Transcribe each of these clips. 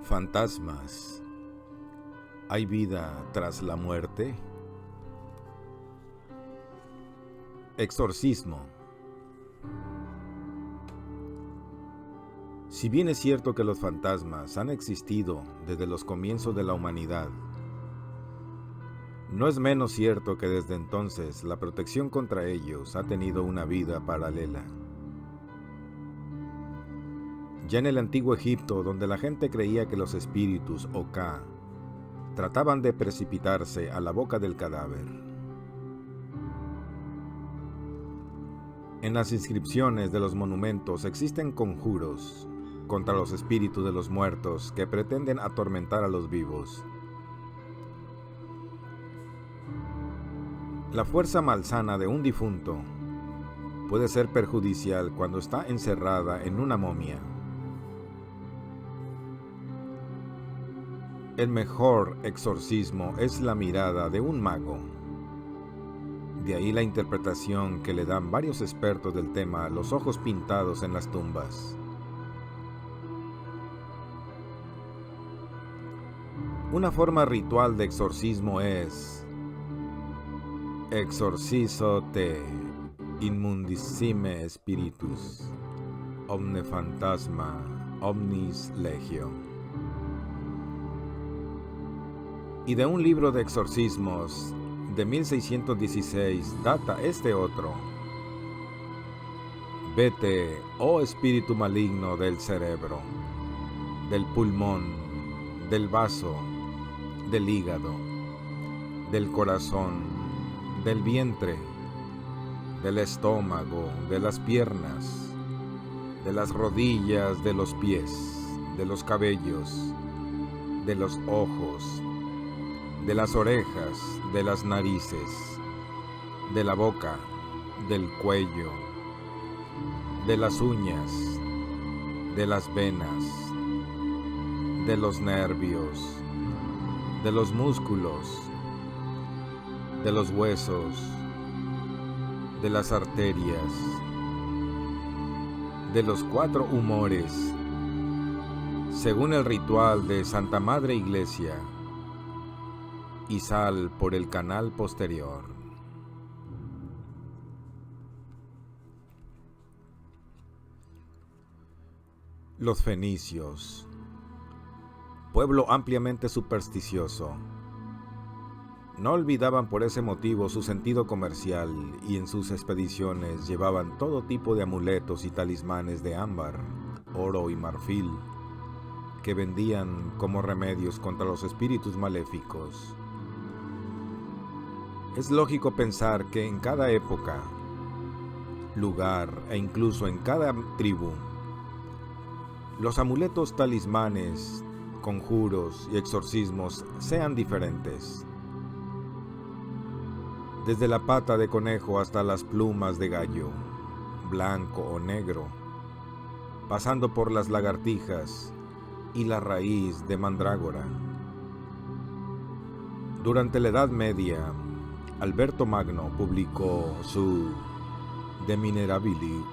Fantasmas. ¿Hay vida tras la muerte? Exorcismo. Si bien es cierto que los fantasmas han existido desde los comienzos de la humanidad, no es menos cierto que desde entonces la protección contra ellos ha tenido una vida paralela. Ya en el antiguo Egipto, donde la gente creía que los espíritus o Ka trataban de precipitarse a la boca del cadáver. En las inscripciones de los monumentos existen conjuros contra los espíritus de los muertos que pretenden atormentar a los vivos. La fuerza malsana de un difunto puede ser perjudicial cuando está encerrada en una momia. El mejor exorcismo es la mirada de un mago. De ahí la interpretación que le dan varios expertos del tema a los ojos pintados en las tumbas. Una forma ritual de exorcismo es: exorcizo te immundissime spiritus, omne fantasma, omnis legio. Y de un libro de exorcismos de 1616 data este otro: vete, oh espíritu maligno del cerebro, del pulmón, del vaso, del hígado, del corazón, del vientre, del estómago, de las piernas, de las rodillas, de los pies, de los cabellos, de los ojos, de las orejas, de las narices, de la boca, del cuello, de las uñas, de las venas, de los nervios, de los músculos, de los huesos, de las arterias, de los 4 humores, según el ritual de Santa Madre Iglesia, y sal por el canal posterior. Los fenicios, pueblo ampliamente supersticioso, no olvidaban por ese motivo su sentido comercial y en sus expediciones llevaban todo tipo de amuletos y talismanes de ámbar, oro y marfil que vendían como remedios contra los espíritus maléficos. Es lógico pensar que en cada época, lugar e incluso en cada tribu, los amuletos, talismanes, conjuros y exorcismos sean diferentes. Desde la pata de conejo hasta las plumas de gallo, blanco o negro, pasando por las lagartijas y la raíz de mandrágora. Durante la Edad Media, Alberto Magno publicó su De Mineralibus,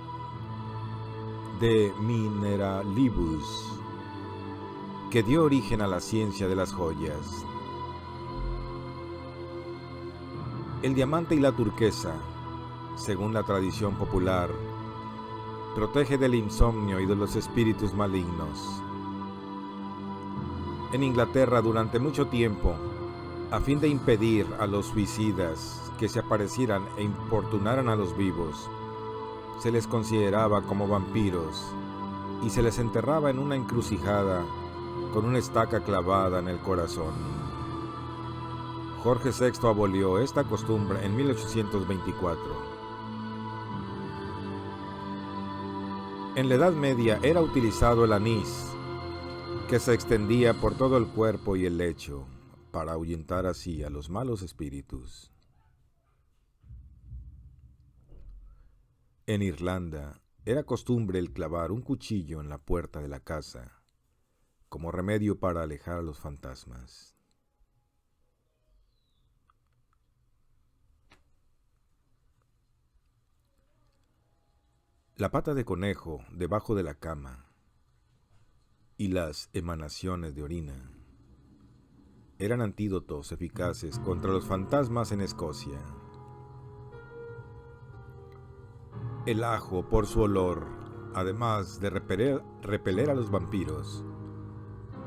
que dio origen a la ciencia de las joyas. El diamante y la turquesa, según la tradición popular, protege del insomnio y de los espíritus malignos. En Inglaterra, durante mucho tiempo, a fin de impedir a los suicidas que se aparecieran e importunaran a los vivos, se les consideraba como vampiros y se les enterraba en una encrucijada con una estaca clavada en el corazón. Jorge VI abolió esta costumbre en 1824. En la Edad Media era utilizado el anís, que se extendía por todo el cuerpo y el lecho, para ahuyentar así a los malos espíritus. En Irlanda era costumbre el clavar un cuchillo en la puerta de la casa, como remedio para alejar a los fantasmas. La pata de conejo debajo de la cama y las emanaciones de orina eran antídotos eficaces contra los fantasmas en Escocia. El ajo, por su olor, además de repeler a los vampiros,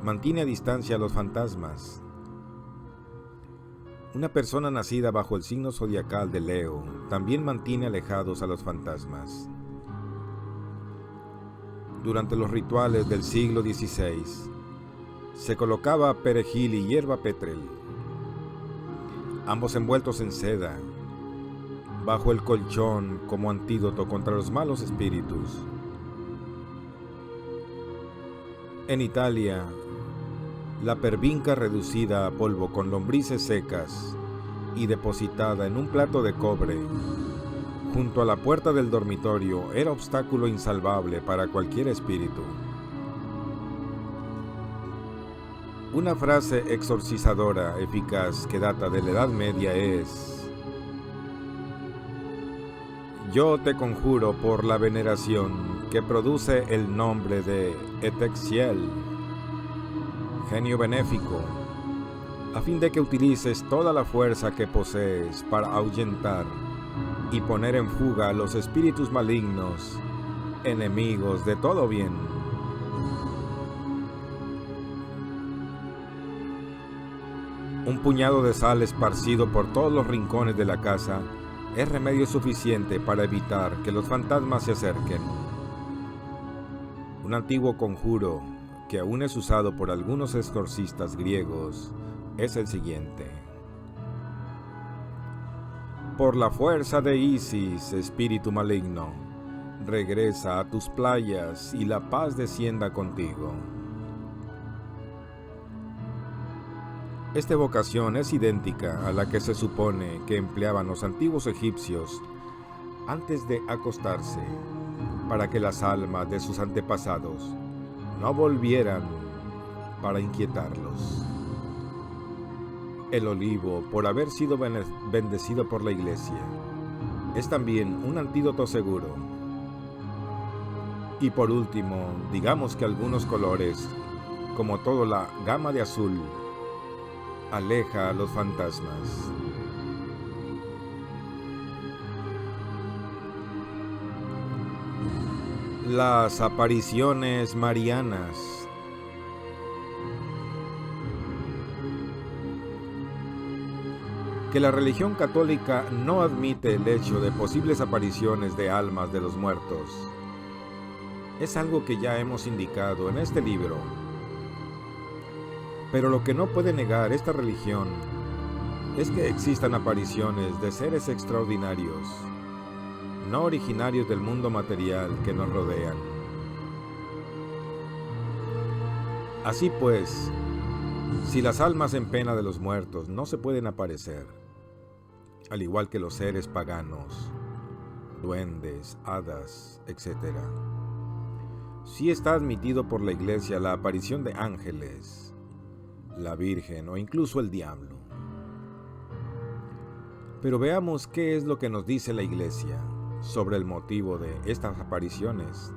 mantiene a distancia a los fantasmas. Una persona nacida bajo el signo zodiacal de Leo también mantiene alejados a los fantasmas. Durante los rituales del siglo XVI, se colocaba perejil y hierba petrel, ambos envueltos en seda, bajo el colchón como antídoto contra los malos espíritus. En Italia, la pervinca reducida a polvo con lombrices secas y depositada en un plato de cobre junto a la puerta del dormitorio era obstáculo insalvable para cualquier espíritu. Una frase exorcizadora eficaz que data de la Edad Media es: yo te conjuro por la veneración que produce el nombre de Etexiel, genio benéfico, a fin de que utilices toda la fuerza que posees para ahuyentar y poner en fuga a los espíritus malignos, enemigos de todo bien. Un puñado de sal esparcido por todos los rincones de la casa es remedio suficiente para evitar que los fantasmas se acerquen. Un antiguo conjuro que aún es usado por algunos exorcistas griegos es el siguiente: por la fuerza de Isis, espíritu maligno, regresa a tus playas y la paz descienda contigo. Esta evocación es idéntica a la que se supone que empleaban los antiguos egipcios antes de acostarse, para que las almas de sus antepasados no volvieran para inquietarlos. El olivo, por haber sido bendecido por la Iglesia, es también un antídoto seguro. Y por último, digamos que algunos colores, como toda la gama de azul, aleja a los fantasmas. Las apariciones marianas. Que la religión católica no admite el hecho de posibles apariciones de almas de los muertos es algo que ya hemos indicado en este libro. Pero lo que no puede negar esta religión es que existan apariciones de seres extraordinarios, no originarios del mundo material que nos rodean. Así pues, si las almas en pena de los muertos no se pueden aparecer, al igual que los seres paganos, duendes, hadas, etc., sí está admitido por la Iglesia la aparición de ángeles, la Virgen o incluso el diablo. Pero veamos qué es lo que nos dice la Iglesia sobre el motivo de estas apariciones.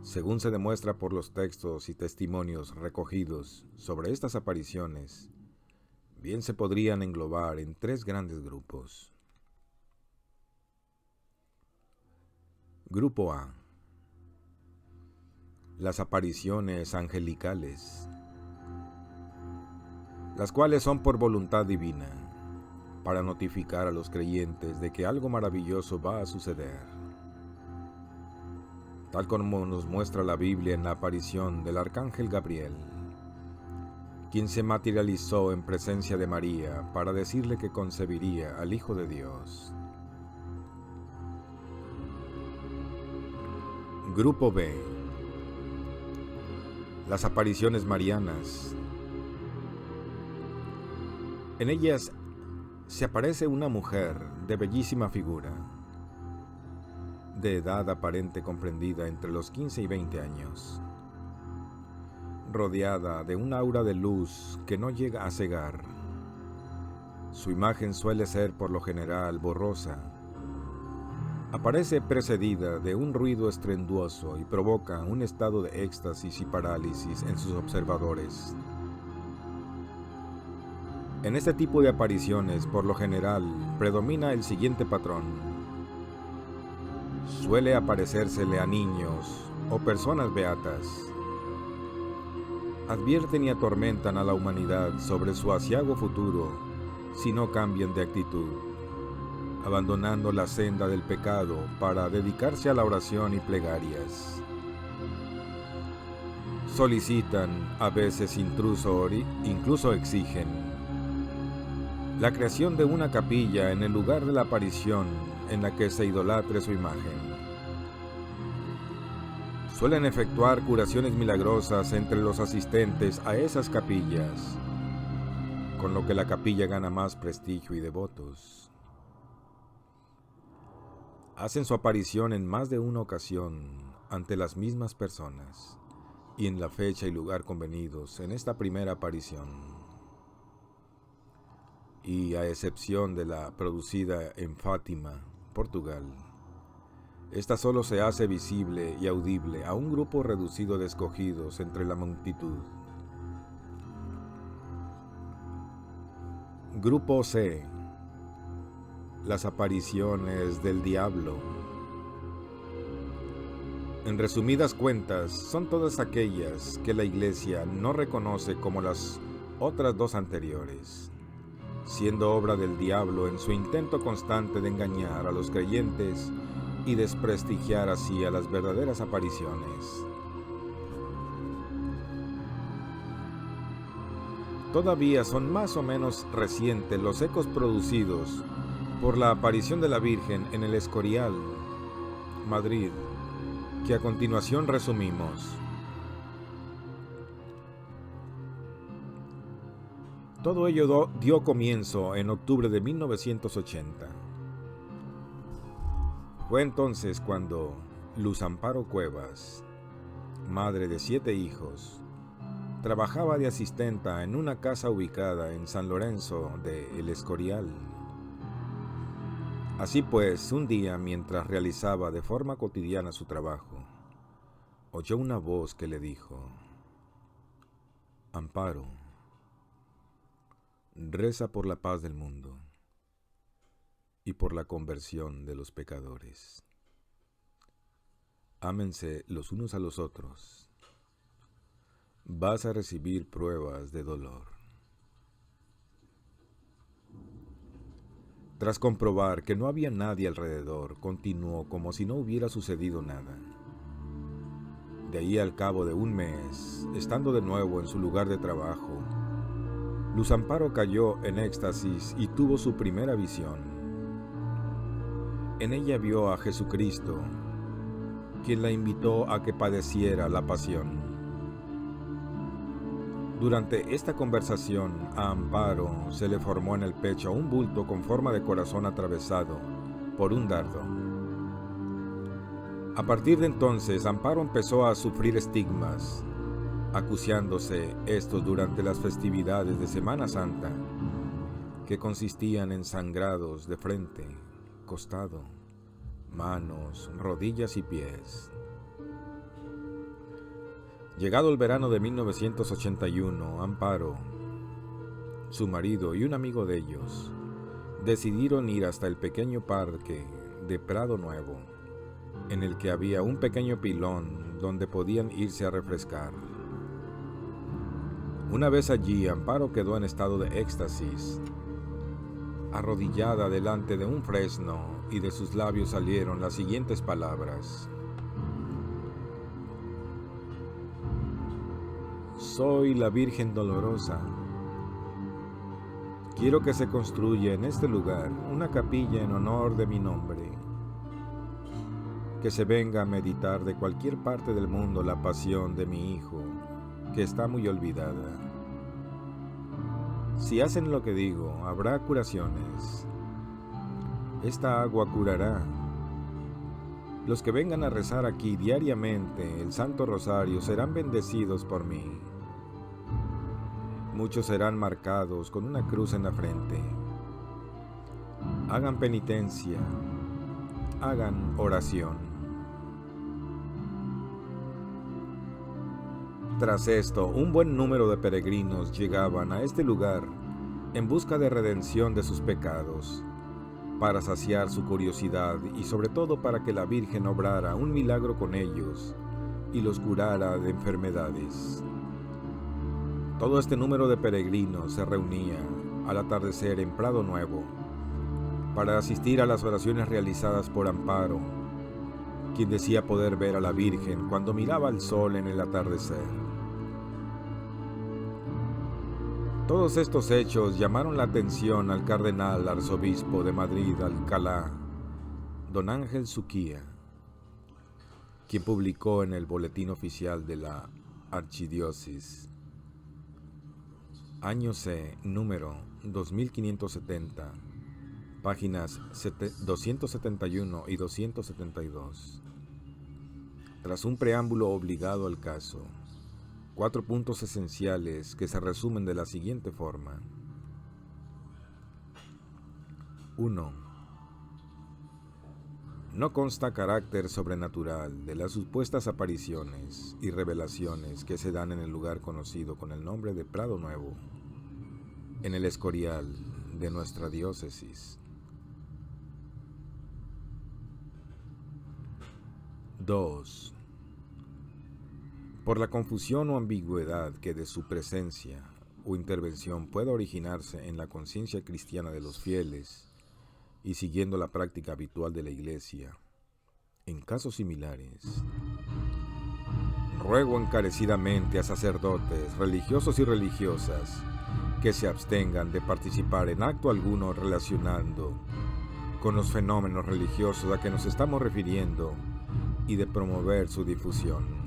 Según se demuestra por los textos y testimonios recogidos sobre estas apariciones, bien se podrían englobar en tres grandes grupos. Grupo A: las apariciones angelicales, las cuales son por voluntad divina, para notificar a los creyentes de que algo maravilloso va a suceder, tal como nos muestra la Biblia en la aparición del arcángel Gabriel, quien se materializó en presencia de María para decirle que concebiría al Hijo de Dios. Grupo B: las apariciones marianas. En ellas se aparece una mujer de bellísima figura, de edad aparente comprendida entre los 15 y 20 años, rodeada de un aura de luz que no llega a cegar. Su imagen suele ser por lo general borrosa, Aparece precedida de un ruido estruendoso y provoca un estado de éxtasis y parálisis en sus observadores. En este tipo de apariciones, por lo general, predomina el siguiente patrón. Suele aparecérsele a niños o personas beatas. Advierten y atormentan a la humanidad sobre su aciago futuro si no cambian de actitud, abandonando la senda del pecado para dedicarse a la oración y plegarias. Solicitan, a veces incluso exigen, la creación de una capilla en el lugar de la aparición en la que se idolatre su imagen. Suelen efectuar curaciones milagrosas entre los asistentes a esas capillas, con lo que la capilla gana más prestigio y devotos. Hacen su aparición en más de una ocasión ante las mismas personas y en la fecha y lugar convenidos en esta primera aparición. Y a excepción de la producida en Fátima, Portugal, esta solo se hace visible y audible a un grupo reducido de escogidos entre la multitud. Grupo C. Las apariciones del diablo. En resumidas cuentas, son todas aquellas que la Iglesia no reconoce como las otras dos anteriores, siendo obra del diablo en su intento constante de engañar a los creyentes y desprestigiar así a las verdaderas apariciones. Todavía son más o menos recientes los ecos producidos por la aparición de la Virgen en el Escorial, Madrid, que a continuación resumimos. Todo ello dio comienzo en octubre de 1980. Fue entonces cuando Luz Amparo Cuevas, madre de 7 hijos, trabajaba de asistenta en una casa ubicada en San Lorenzo de El Escorial. Así pues, un día mientras realizaba de forma cotidiana su trabajo, oyó una voz que le dijo: Amparo, reza por la paz del mundo y por la conversión de los pecadores. Ámense los unos a los otros. Vas a recibir pruebas de dolor. Tras comprobar que no había nadie alrededor, continuó como si no hubiera sucedido nada. De ahí al cabo de un mes, estando de nuevo en su lugar de trabajo, Luz Amparo cayó en éxtasis y tuvo su primera visión. En ella vio a Jesucristo, quien la invitó a que padeciera la pasión. Durante esta conversación, a Amparo se le formó en el pecho un bulto con forma de corazón atravesado por un dardo. A partir de entonces, Amparo empezó a sufrir estigmas, acuciándose estos durante las festividades de Semana Santa, que consistían en sangrados de frente, costado, manos, rodillas y pies. Llegado el verano de 1981, Amparo, su marido y un amigo de ellos decidieron ir hasta el pequeño parque de Prado Nuevo, en el que había un pequeño pilón donde podían irse a refrescar. Una vez allí, Amparo quedó en estado de éxtasis, arrodillada delante de un fresno, y de sus labios salieron las siguientes palabras: Soy la Virgen Dolorosa. Quiero que se construya en este lugar una capilla en honor de mi nombre. Que se venga a meditar de cualquier parte del mundo la pasión de mi hijo, que está muy olvidada. Si hacen lo que digo, habrá curaciones. Esta agua curará. Los que vengan a rezar aquí diariamente el Santo Rosario serán bendecidos por mí. Muchos serán marcados con una cruz en la frente. Hagan penitencia hagan oración. Tras esto, un buen número de peregrinos llegaban a este lugar en busca de redención de sus pecados, para saciar su curiosidad y sobre todo para que la Virgen obrara un milagro con ellos y los curara de enfermedades. Todo este número de peregrinos se reunía al atardecer en Prado Nuevo para asistir a las oraciones realizadas por Amparo, quien decía poder ver a la Virgen cuando miraba al sol en el atardecer. Todos estos hechos llamaron la atención al cardenal arzobispo de Madrid, Alcalá, don Ángel Suquía, quien publicó en el Boletín Oficial de la Archidiócesis, año C, número 2570, páginas 271 y 272. Tras un preámbulo obligado al caso, 4 puntos esenciales que se resumen de la siguiente forma. 1. No consta carácter sobrenatural de las supuestas apariciones y revelaciones que se dan en el lugar conocido con el nombre de Prado Nuevo, en el Escorial de nuestra diócesis. 2. Por la confusión o ambigüedad que de su presencia o intervención pueda originarse en la conciencia cristiana de los fieles y siguiendo la práctica habitual de la Iglesia, en casos similares, ruego encarecidamente a sacerdotes, religiosos y religiosas que se abstengan de participar en acto alguno relacionando con los fenómenos religiosos a que nos estamos refiriendo y de promover su difusión.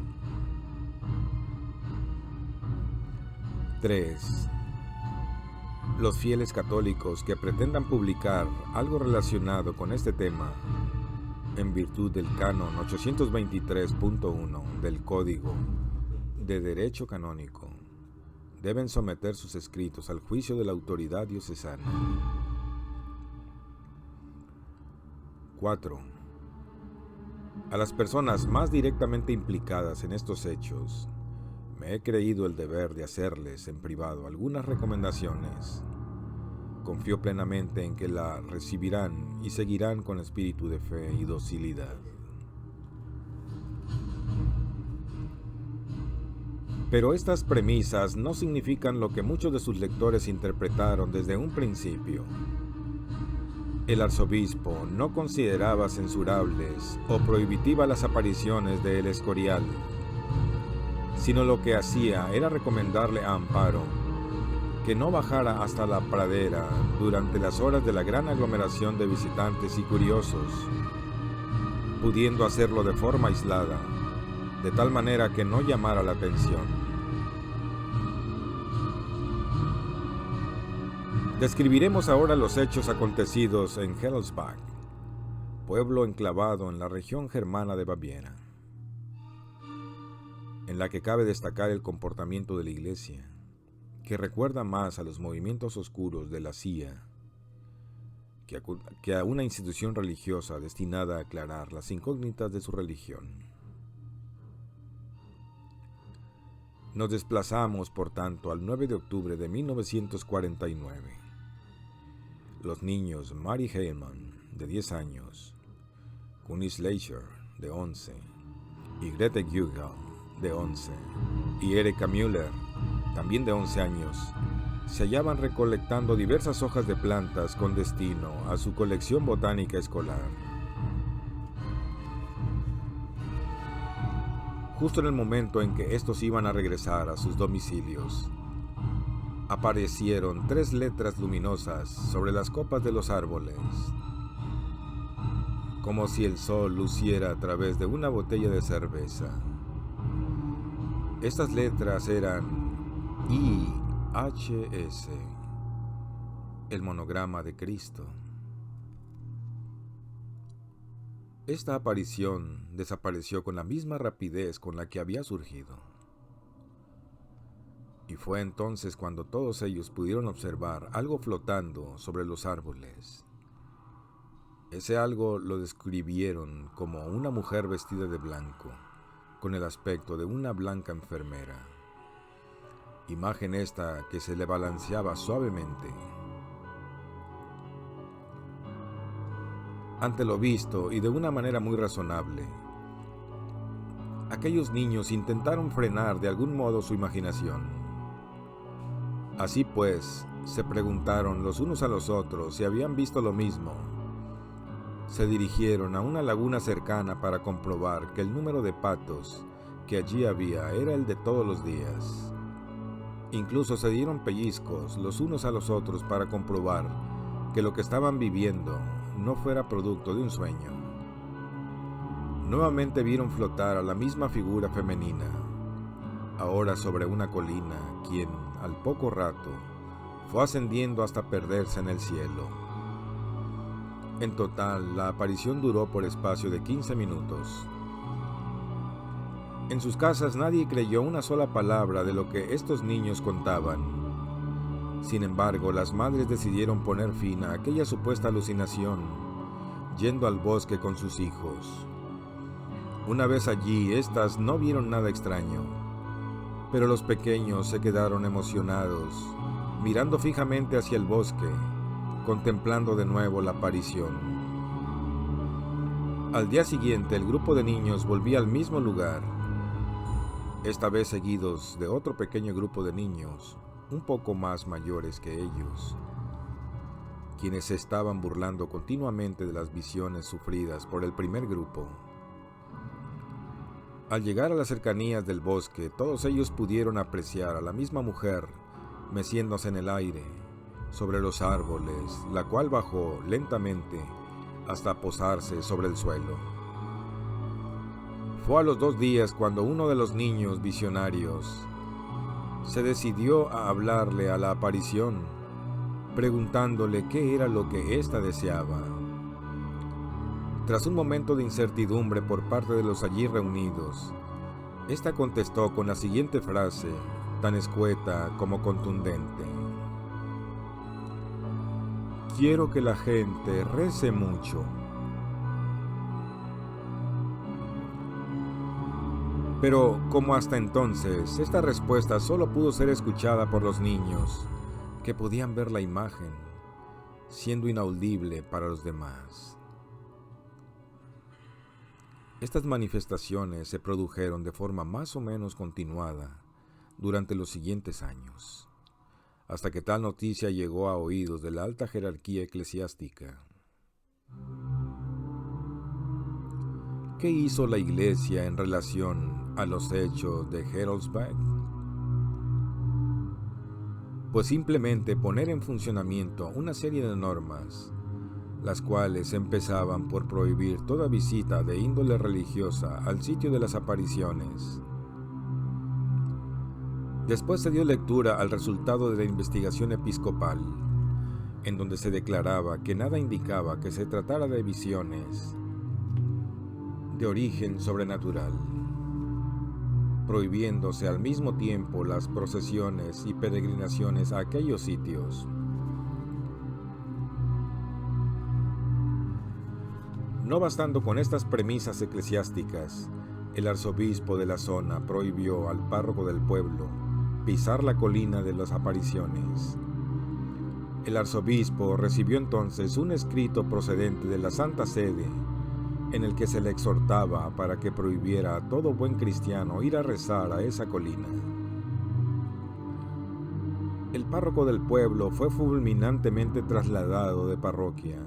3. Los fieles católicos que pretendan publicar algo relacionado con este tema, en virtud del canon 823.1 del Código de Derecho Canónico, deben someter sus escritos al juicio de la autoridad diocesana. 4. A las personas más directamente implicadas en estos hechos, me he creído el deber de hacerles en privado algunas recomendaciones. Confío plenamente en que la recibirán y seguirán con espíritu de fe y docilidad. Pero estas premisas no significan lo que muchos de sus lectores interpretaron desde un principio. El arzobispo no consideraba censurables o prohibitivas las apariciones de El Escorial, sino lo que hacía era recomendarle a Amparo que no bajara hasta la pradera durante las horas de la gran aglomeración de visitantes y curiosos, pudiendo hacerlo de forma aislada, de tal manera que no llamara la atención. Describiremos ahora los hechos acontecidos en Hellesbach, pueblo enclavado en la región germana de Baviera, en la que cabe destacar el comportamiento de la Iglesia, que recuerda más a los movimientos oscuros de la CIA que a una institución religiosa destinada a aclarar las incógnitas de su religión. Nos desplazamos, por tanto, al 9 de octubre de 1949. Los niños Mary Heilmann, de 10 años, Connie Schleicher, de 11, y Grete Gügel, de 11, y Erika Müller, también de 11 años, se hallaban recolectando diversas hojas de plantas con destino a su colección botánica escolar. Justo en el momento en que estos iban a regresar a sus domicilios, aparecieron 3 letras luminosas sobre las copas de los árboles, como si el sol luciera a través de una botella de cerveza. Estas letras eran IHS, el monograma de Cristo. Esta aparición desapareció con la misma rapidez con la que había surgido. Y fue entonces cuando todos ellos pudieron observar algo flotando sobre los árboles. Ese algo lo describieron como una mujer vestida de blanco, con el aspecto de una blanca enfermera. Imagen esta que se le balanceaba suavemente. Ante lo visto y de una manera muy razonable, aquellos niños intentaron frenar de algún modo su imaginación. Así pues, se preguntaron los unos a los otros si habían visto lo mismo. Se dirigieron a una laguna cercana para comprobar que el número de patos que allí había era el de todos los días. Incluso se dieron pellizcos los unos a los otros para comprobar que lo que estaban viviendo no fuera producto de un sueño. Nuevamente vieron flotar a la misma figura femenina, ahora sobre una colina, quien, al poco rato, fue ascendiendo hasta perderse en el cielo. En total, la aparición duró por espacio de 15 minutos. En sus casas nadie creyó una sola palabra de lo que estos niños contaban. Sin embargo, las madres decidieron poner fin a aquella supuesta alucinación, yendo al bosque con sus hijos. Una vez allí, éstas no vieron nada extraño, pero los pequeños se quedaron emocionados, mirando fijamente hacia el bosque, contemplando de nuevo la aparición. Al día siguiente, el grupo de niños volvía al mismo lugar, esta vez seguidos de otro pequeño grupo de niños, un poco más mayores que ellos, quienes se estaban burlando continuamente de las visiones sufridas por el primer grupo. Al llegar a las cercanías del bosque, todos ellos pudieron apreciar a la misma mujer meciéndose en el aire, sobre los árboles, la cual bajó lentamente hasta posarse sobre el suelo. Fue a los 2 días cuando uno de los niños visionarios se decidió a hablarle a la aparición, preguntándole qué era lo que ésta deseaba. Tras un momento de incertidumbre por parte de los allí reunidos, ésta contestó con la siguiente frase, tan escueta como contundente: «Quiero que la gente rece mucho». Pero, como hasta entonces, esta respuesta solo pudo ser escuchada por los niños, que podían ver la imagen, siendo inaudible para los demás. Estas manifestaciones se produjeron de forma más o menos continuada durante los siguientes años, hasta que tal noticia llegó a oídos de la alta jerarquía eclesiástica. ¿Qué hizo la Iglesia en relación a los hechos de Harrodsburg? Pues simplemente poner en funcionamiento una serie de normas, las cuales empezaban por prohibir toda visita de índole religiosa al sitio de las apariciones. Después se dio lectura al resultado de la investigación episcopal, en donde se declaraba que nada indicaba que se tratara de visiones de origen sobrenatural, prohibiéndose al mismo tiempo las procesiones y peregrinaciones a aquellos sitios. No bastando con estas premisas eclesiásticas, el arzobispo de la zona prohibió al párroco del pueblo pisar la colina de las apariciones. El arzobispo recibió entonces un escrito procedente de la Santa Sede, en el que se le exhortaba para que prohibiera a todo buen cristiano ir a rezar a esa colina. El párroco del pueblo fue fulminantemente trasladado de parroquia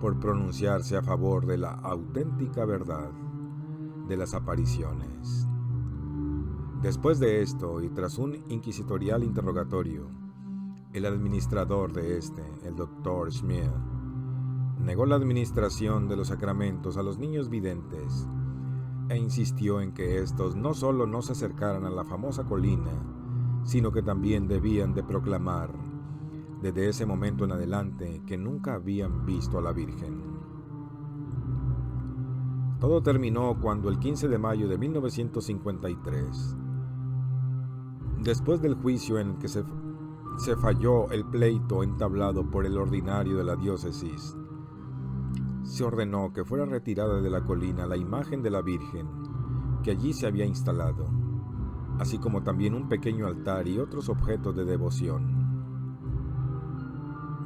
por pronunciarse a favor de la auténtica verdad de las apariciones. Después de esto, y tras un inquisitorial interrogatorio, el administrador de el Dr. Schmier, negó la administración de los sacramentos a los niños videntes e insistió en que estos no solo no se acercaran a la famosa colina, sino que también debían de proclamar desde ese momento en adelante que nunca habían visto a la Virgen. Todo terminó cuando el 15 de mayo de 1953, después del juicio en el que se falló el pleito entablado por el ordinario de la diócesis, se ordenó que fuera retirada de la colina la imagen de la Virgen que allí se había instalado, así como también un pequeño altar y otros objetos de devoción.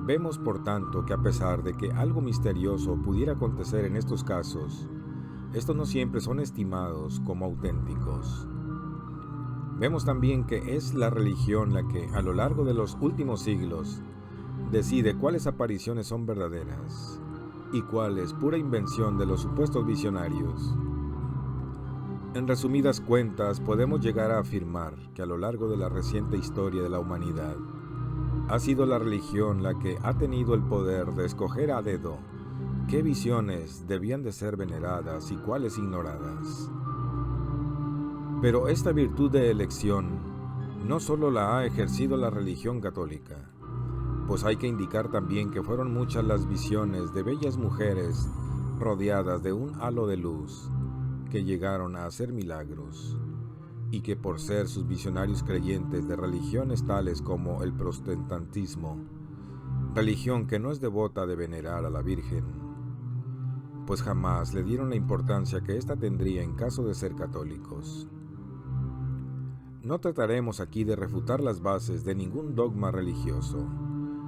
Vemos, por tanto, que a pesar de que algo misterioso pudiera acontecer en estos casos, estos no siempre son estimados como auténticos. Vemos también que es la religión la que, a lo largo de los últimos siglos, decide cuáles apariciones son verdaderas y cuáles pura invención de los supuestos visionarios. En resumidas cuentas, podemos llegar a afirmar que a lo largo de la reciente historia de la humanidad, ha sido la religión la que ha tenido el poder de escoger a dedo qué visiones debían de ser veneradas y cuáles ignoradas. Pero esta virtud de elección no solo la ha ejercido la religión católica, pues hay que indicar también que fueron muchas las visiones de bellas mujeres rodeadas de un halo de luz que llegaron a hacer milagros, y que por ser sus visionarios creyentes de religiones tales como el protestantismo, religión que no es devota de venerar a la Virgen, pues jamás le dieron la importancia que ésta tendría en caso de ser católicos. No trataremos aquí de refutar las bases de ningún dogma religioso,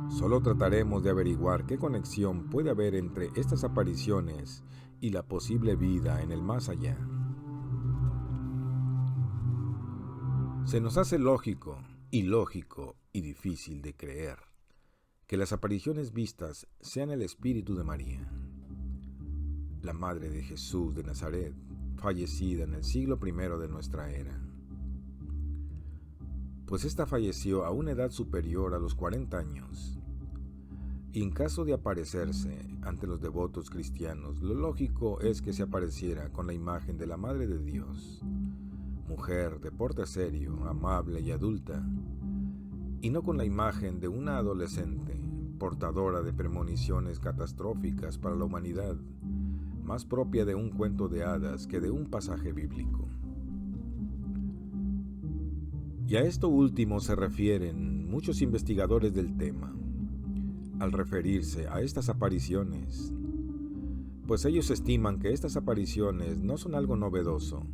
solo trataremos de averiguar qué conexión puede haber entre estas apariciones y la posible vida en el más allá. Se nos hace lógico, ilógico y difícil de creer que las apariciones vistas sean el espíritu de María, la madre de Jesús de Nazaret, fallecida en el siglo I de nuestra era. Pues ésta falleció a una edad superior a los 40 años. Y en caso de aparecerse ante los devotos cristianos, lo lógico es que se apareciera con la imagen de la Madre de Dios, mujer de porte serio, amable y adulta, y no con la imagen de una adolescente, portadora de premoniciones catastróficas para la humanidad, más propia de un cuento de hadas que de un pasaje bíblico. Y a esto último se refieren muchos investigadores del tema, al referirse a estas apariciones, pues ellos estiman que estas apariciones no son algo novedoso,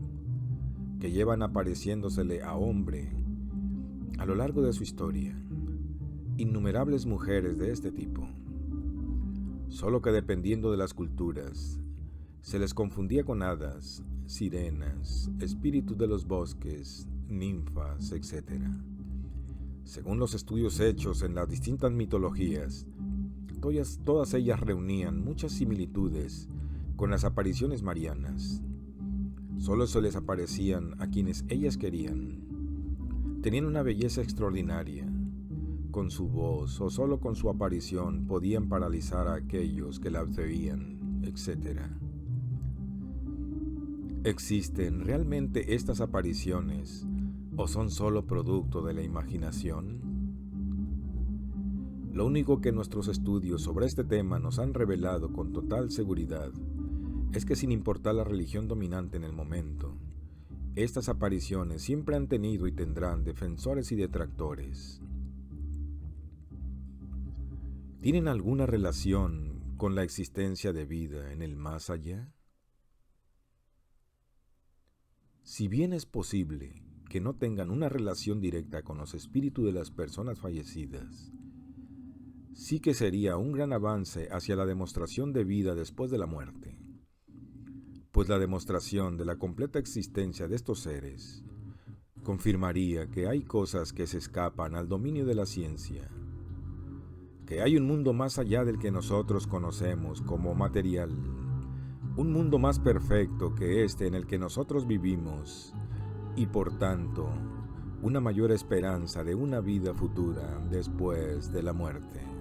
que llevan apareciéndosele a hombre a lo largo de su historia, innumerables mujeres de este tipo, solo que dependiendo de las culturas, se les confundía con hadas, sirenas, espíritus de los bosques, ninfas, etc. Según los estudios hechos en las distintas mitologías, todas ellas reunían muchas similitudes con las apariciones marianas. Solo se les aparecían a quienes ellas querían. Tenían una belleza extraordinaria. Con su voz o solo con su aparición podían paralizar a aquellos que la veían, etc. ¿Existen realmente estas apariciones o son solo producto de la imaginación? Lo único que nuestros estudios sobre este tema nos han revelado con total seguridad es que, sin importar la religión dominante en el momento, estas apariciones siempre han tenido y tendrán defensores y detractores. ¿Tienen alguna relación con la existencia de vida en el más allá? Si bien es posible que no tengan una relación directa con los espíritus de las personas fallecidas, sí que sería un gran avance hacia la demostración de vida después de la muerte, pues la demostración de la completa existencia de estos seres confirmaría que hay cosas que se escapan al dominio de la ciencia, que hay un mundo más allá del que nosotros conocemos como material, un mundo más perfecto que este en el que nosotros vivimos, y por tanto, una mayor esperanza de una vida futura después de la muerte.